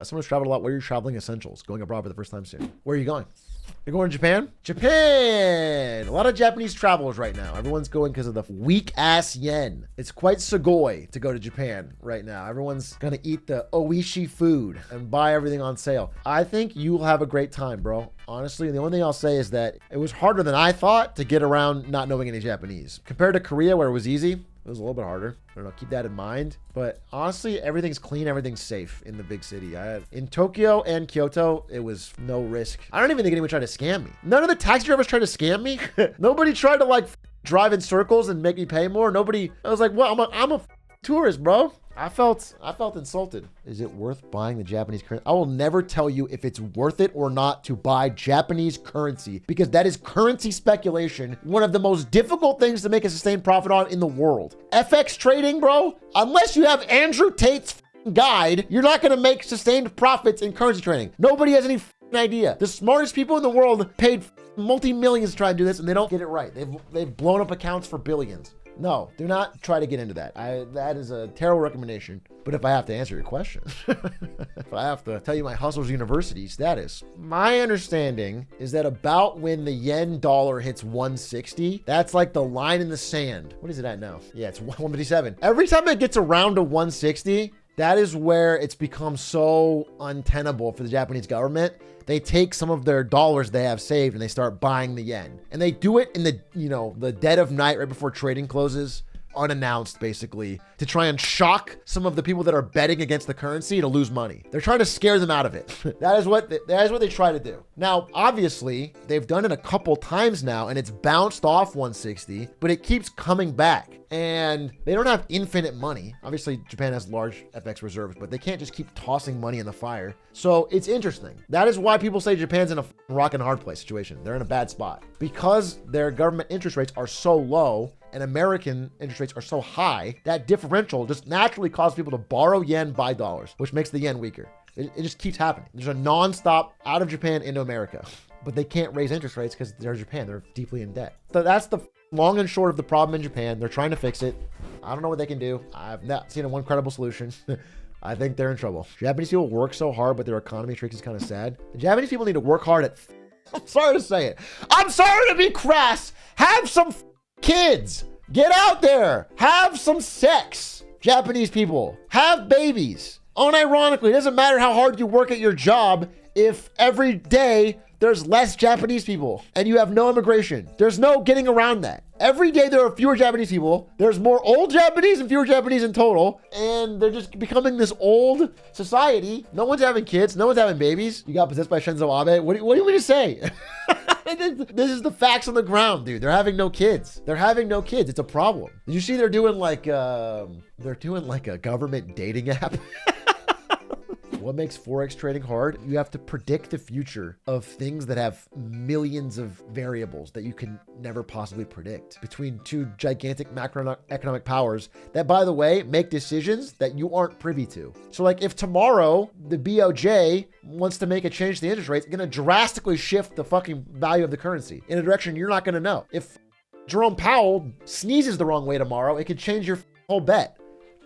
Someone's traveled a lot. Where are your traveling essentials? Going abroad for the first time soon. Where are you going? You're going to Japan? Japan! A lot of Japanese travelers right now. Everyone's going because of the weak ass yen. It's quite sugoi to go to Japan right now. Everyone's gonna eat the oishi food and buy everything on sale. I think you'll have a great time, bro. Honestly, the only thing I'll say is that it was harder than I thought to get around not knowing any Japanese. Compared to Korea, where it was easy, it was a little bit harder. I don't know, keep that in mind. But honestly, everything's clean, everything's safe in the big city. In Tokyo and Kyoto, it was no risk. I don't even think anyone tried to scam me. None of the taxi drivers tried to scam me. Nobody tried to like drive in circles and make me pay more. Nobody, I was like, well, I'm a tourist, bro. I felt insulted. Is it worth buying the Japanese currency? I will never tell you if it's worth it or not to buy Japanese currency, because that is currency speculation. One of the most difficult things to make a sustained profit on in the world. FX trading, bro, unless you have Andrew Tate's guide, you're not gonna make sustained profits in currency trading. Nobody has any idea. The smartest people in the world paid multi-millions to try and do this, and they don't get it right. They've blown up accounts for billions. No, do not try to get into that. That is a terrible recommendation. But if I have to answer your question, if I have to tell you my Hustlers University status, my understanding is that about when the yen dollar hits 160, that's like the line in the sand. What is it at now? Yeah, it's 157. Every time it gets around to 160, that is where it's become so untenable for the Japanese government. They take some of their dollars they have saved and they start buying the yen. And they do it in the dead of night right before trading closes, unannounced basically, to try and shock some of the people that are betting against the currency to lose money. They're trying to scare them out of it. That is what they try to do. Now, obviously, they've done it a couple times now and it's bounced off 160, but it keeps coming back. And they don't have infinite money. Obviously, Japan has large FX reserves, but they can't just keep tossing money in the fire. So it's interesting. That is why people say Japan's in a rock and hard place situation. They're in a bad spot because their government interest rates are so low and American interest rates are so high. That differential just naturally causes people to borrow yen, buy dollars, which makes the yen weaker. It just keeps happening. There's a non-stop out of Japan into America, but they can't raise interest rates because they're Japan. They're deeply in debt. So that's the long and short of the problem in Japan. They're trying to fix it. I don't know what they can do. I've not seen one credible solution. I think they're in trouble. Japanese people work so hard, but their economy tricks is kind of sad. The Japanese people need to work hard at, I'm sorry to say it. I'm sorry to be crass. Have some kids. Get out there. Have some sex. Japanese people. Have babies. Unironically, it doesn't matter how hard you work at your job if every day there's less Japanese people and you have no immigration. There's no getting around that. Every day there are fewer Japanese people. There's more old Japanese and fewer Japanese in total. And they're just becoming this old society. No one's having kids. No one's having babies. You got possessed by Shinzo Abe. What do you want me to say? This is the facts on the ground, dude. They're having no kids. They're having no kids. It's a problem. Did you see they're doing like a government dating app? What makes Forex trading hard? You have to predict the future of things that have millions of variables that you can never possibly predict between two gigantic macroeconomic powers that, by the way, make decisions that you aren't privy to. So like if tomorrow the BOJ wants to make a change to the interest rates, it's going to drastically shift the fucking value of the currency in a direction you're not going to know. If Jerome Powell sneezes the wrong way tomorrow, it could change your whole bet.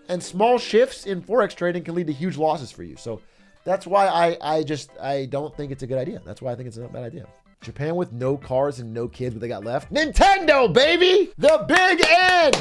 And small shifts in Forex trading can lead to huge losses for you. So that's why I don't think it's a good idea. That's why I think it's a bad idea. Japan with no cars and no kids, what they got left? Nintendo, baby! The big N!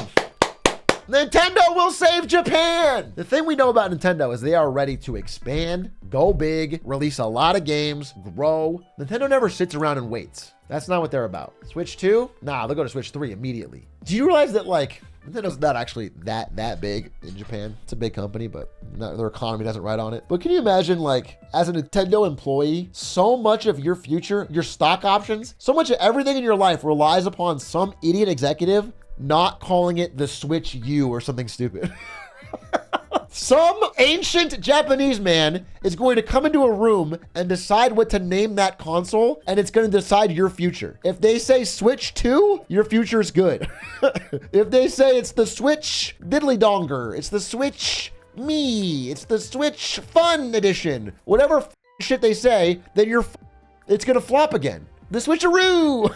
Nintendo will save Japan! The thing we know about Nintendo is they are ready to expand, go big, release a lot of games, grow. Nintendo never sits around and waits. That's not what they're about. Switch 2? Nah, they'll go to Switch 3 immediately. Do you realize that like Nintendo's not actually that big in Japan? It's a big company, but their economy doesn't ride on it. But can you imagine, like, as a Nintendo employee, so much of your future, your stock options, so much of everything in your life relies upon some idiot executive not calling it the Switch U or something stupid. Some ancient Japanese man is going to come into a room and decide what to name that console, and it's going to decide your future. If they say Switch 2, your future is good. If they say it's the Switch Diddly Donger, it's the Switch Me, it's the Switch Fun Edition, whatever shit they say, then it's going to flop again. The Switcheroo!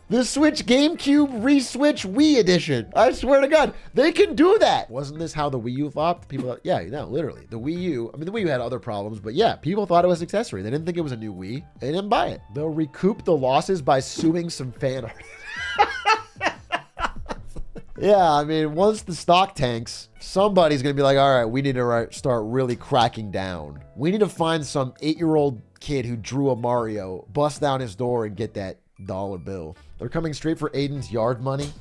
The Switch GameCube re-Switch Wii edition. I swear to God, they can do that. Wasn't this how the Wii U flopped? People, yeah, no, literally. The Wii U, I mean, the Wii U had other problems, but yeah, people thought it was an accessory. They didn't think it was a new Wii. They didn't buy it. They'll recoup the losses by suing some fan art. Yeah, I mean, once the stock tanks, somebody's going to be like, all right, we need to start really cracking down. We need to find some 8-year-old kid who drew a Mario, bust down his door and get that dollar bill. They're coming straight for Aiden's yard money.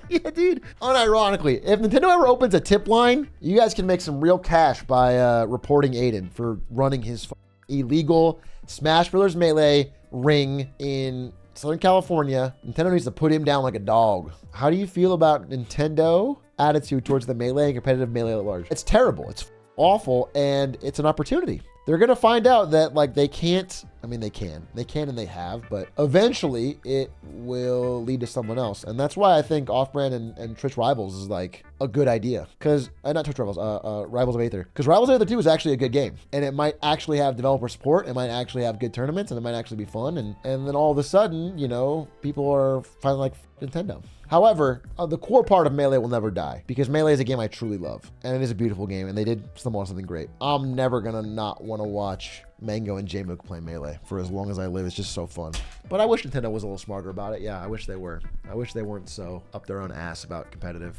Yeah, dude. Unironically, if Nintendo ever opens a tip line, you guys can make some real cash by reporting Aiden for running his illegal Smash Bros. Melee ring in Southern California. Nintendo needs to put him down like a dog. How do you feel about Nintendo attitude towards the Melee and competitive Melee at large? It's terrible. It's awful, and it's an opportunity. They're going to find out that, like, they can't. I mean, they can and they have, but eventually it will lead to someone else. And that's why I think Off-Brand and Twitch Rivals is like a good idea. Because, not Twitch Rivals, Rivals of Aether. Because Rivals of Aether 2 is actually a good game. And it might actually have developer support. It might actually have good tournaments. And it might actually be fun. And then all of a sudden, you know, people are finally like Nintendo. However, the core part of Melee will never die. Because Melee is a game I truly love. And it is a beautiful game. And they did something great. I'm never going to not want to watch Mango and J-Mook play Melee for as long as I live. It's just so fun. But I wish Nintendo was a little smarter about it. Yeah, I wish they were. I wish they weren't so up their own ass about competitive.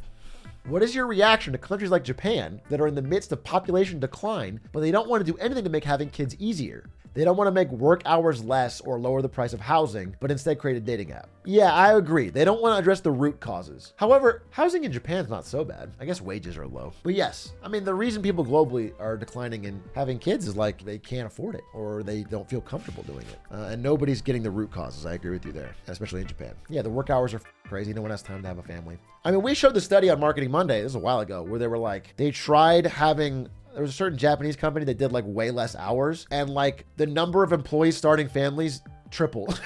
What is your reaction to countries like Japan that are in the midst of population decline, but they don't want to do anything to make having kids easier? They don't want to make work hours less or lower the price of housing, but instead create a dating app. Yeah, I agree. They don't want to address the root causes. However, housing in Japan is not so bad. I guess wages are low. But yes, I mean, the reason people globally are declining and having kids is like they can't afford it or they don't feel comfortable doing it. And nobody's getting the root causes. I agree with you there, especially in Japan. Yeah, the work hours are crazy. No one has time to have a family. I mean, we showed the study on Marketing Monday, this was a while ago, where they were like, they tried having, there was a certain Japanese company that did like way less hours, and like the number of employees starting families tripled.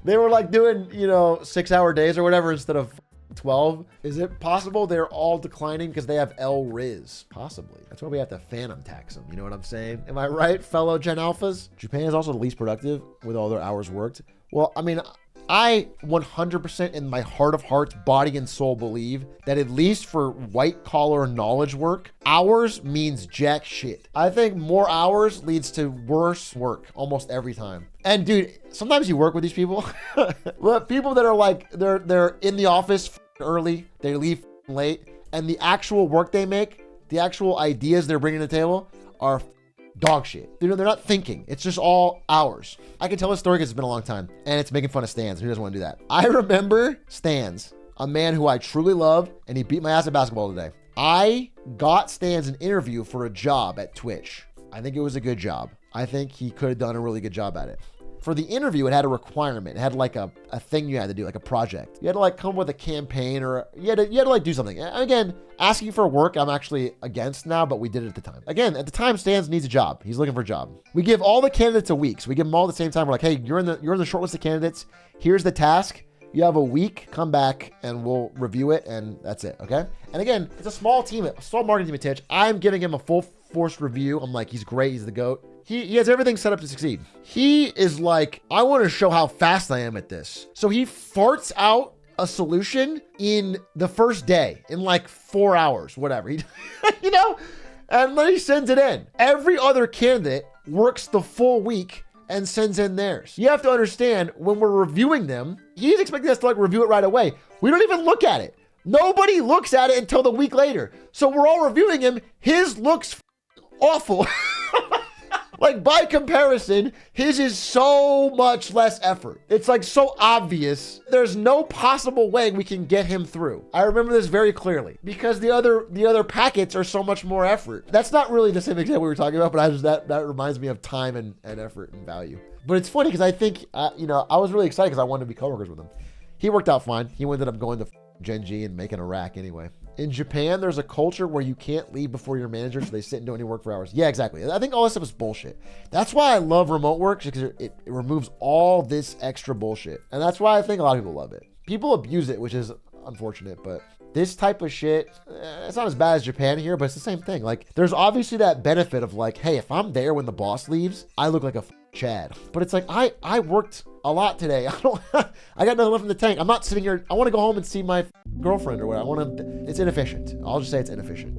They were like doing, 6-hour days or whatever instead of 12. Is it possible they're all declining because they have LRIS? Possibly. That's why we have to phantom tax them. You know what I'm saying? Am I right, fellow Gen Alphas? Japan is also the least productive with all their hours worked. Well, I mean, I 100% in my heart of hearts, body and soul believe that at least for white collar knowledge work, hours means jack shit. I think more hours leads to worse work almost every time. And dude, sometimes you work with these people, people that are like, they're in the office early, they leave late, and the actual work they make, the actual ideas they're bringing to the table are dog shit. They're not thinking. It's just all hours. I can tell this story because it's been a long time and it's making fun of Stans. Who doesn't want to do that? I remember Stans, a man who I truly love, and he beat my ass at basketball today. I got Stans an interview for a job at Twitch. I think it was a good job. I think he could have done a really good job at it. For the interview, it had a requirement. It had like a thing you had to do, like a project. You had to like come up with a campaign or you had to like do something. Again, asking for work, I'm actually against now, but we did it at the time. Again, at the time, Stans needs a job. He's looking for a job. We give all the candidates a week. So we give them all at the same time. We're like, hey, you're in the short list of candidates. Here's the task. You have a week, come back and we'll review it and that's it, okay? And again, it's a small team, a small marketing team at Twitch. I'm giving him a full force review. I'm like, he's great, he's the GOAT. He has everything set up to succeed. He is like, I want to show how fast I am at this. So he farts out a solution in the first day, in like 4 hours, whatever. And then he sends it in. Every other candidate works the full week and sends in theirs. You have to understand, when we're reviewing them, he's expecting us to like review it right away. We don't even look at it. Nobody looks at it until the week later. So we're all reviewing him. His looks awful. Like by comparison, his is so much less effort. It's like so obvious. There's no possible way we can get him through. I remember this very clearly because the other packets are so much more effort. That's not really the same example we were talking about, but that reminds me of time and effort and value. But it's funny because I think, I was really excited because I wanted to be coworkers with him. He worked out fine. He ended up going to Gen G and making a rack anyway. In Japan, there's a culture where you can't leave before your manager, so they sit and do any work for hours. Yeah, exactly. I think all this stuff is bullshit. That's why I love remote work, because it removes all this extra bullshit. And that's why I think a lot of people love it. People abuse it, which is unfortunate, but this type of shit, it's not as bad as Japan here, but it's the same thing. Like, there's obviously that benefit of like, hey, if I'm there when the boss leaves, I look like a Chad. But it's like, I worked a lot today. I got nothing left in the tank. I'm not sitting here. I want to go home and see my girlfriend or whatever. It's inefficient. I'll just say it's inefficient.